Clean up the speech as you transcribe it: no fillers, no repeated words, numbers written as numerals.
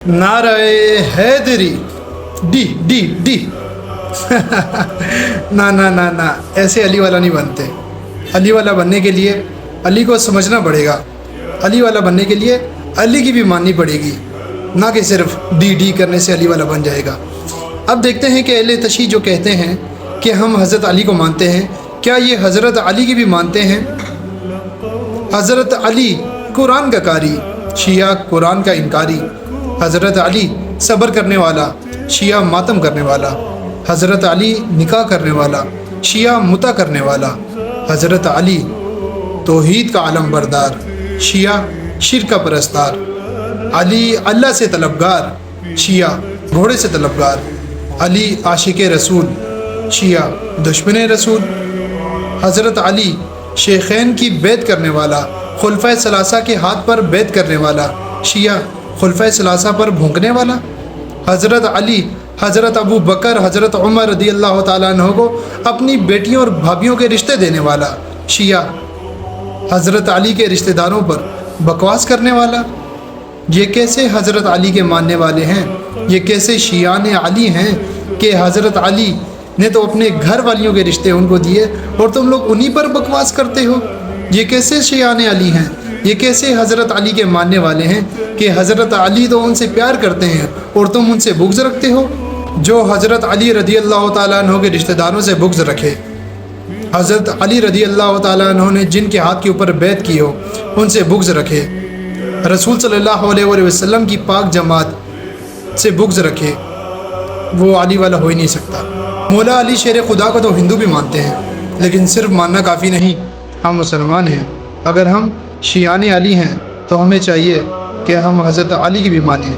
नारे Hydari D D D ना ना ना ना, ऐसे अली वाला नहीं बनते। अली वाला बनने के लिए अली को समझना पड़ेगा। अली वाला बनने के लिए अली की भी माननी पड़ेगी, ना कि सिर्फ डी डी करने से अली वाला बन जाएगा। अब देखते हैं कि अहले तशय्युअ जो कहते हैं कि हम हज़रत अली को मानते हैं, क्या ये हज़रत अली की भी मानते हैं? हज़रत अली कुरान का कारी, शिया कुरान का इनकारी। हज़रत अली सब्र करने वाला, शिया मातम करने वाला। हज़रत अली निकाह करने वाला, शिया मुता करने वाला। हज़रत अली तौहीद का आलम बरदार, शिया शिर्क का परस्तार। अली अल्लाह से तलबगार, शिया घोड़े से तलबगार। अली आशिक रसूल, शिया दुश्मन रसूल। हज़रत अली शेखैन की बैत करने वाला, खुलफाए सलासा के हाथ पर बैत करने वाला, शिया खुलफाए सलासा पर भोंकने वाला। हज़रत अली हज़रत अबू बकर हज़रत उमर रदी अल्लाह ताला अन्हो को अपनी बेटियों और भाभियों के रिश्ते देने वाला, शिया हज़रत अली के रिश्तेदारों पर बकवास करने वाला। ये कैसे हज़रत अली के मानने वाले हैं? ये कैसे शियान अली हैं कि हज़रत अली ने तो अपने घर वालियों के रिश्ते उनको दिए और तुम लोग उन्हीं पर बकवास करते हो? ये कैसे शियान अली हैं? ये कैसे हज़रत अली के मानने वाले हैं कि हज़रत अली तो उनसे प्यार करते हैं और तुम उनसे बुग़्ज़ रखते हो? जो हज़रत अली रदी अल्लाह ताला अन्हो के रिश्तेदारों से बुग़्ज़ रखे, हज़रत अली रदी अल्लाह ताला अन्हो ने जिनके हाथ के ऊपर बैत की हो उनसे बुग़्ज़ रखे, रसूल सल्लल्लाहु अलैहि वसल्लम की पाक जमात से बुग़्ज़ रखे, वो अली वाला हो ही नहीं सकता। मौला अली शेर खुदा को तो हिंदू भी मानते हैं, लेकिन सिर्फ मानना काफ़ी नहीं, हम मुसलमान हैं। अगर हम शियान अली हैं तो हमें चाहिए कि हम हज़रत अली की भी मानें।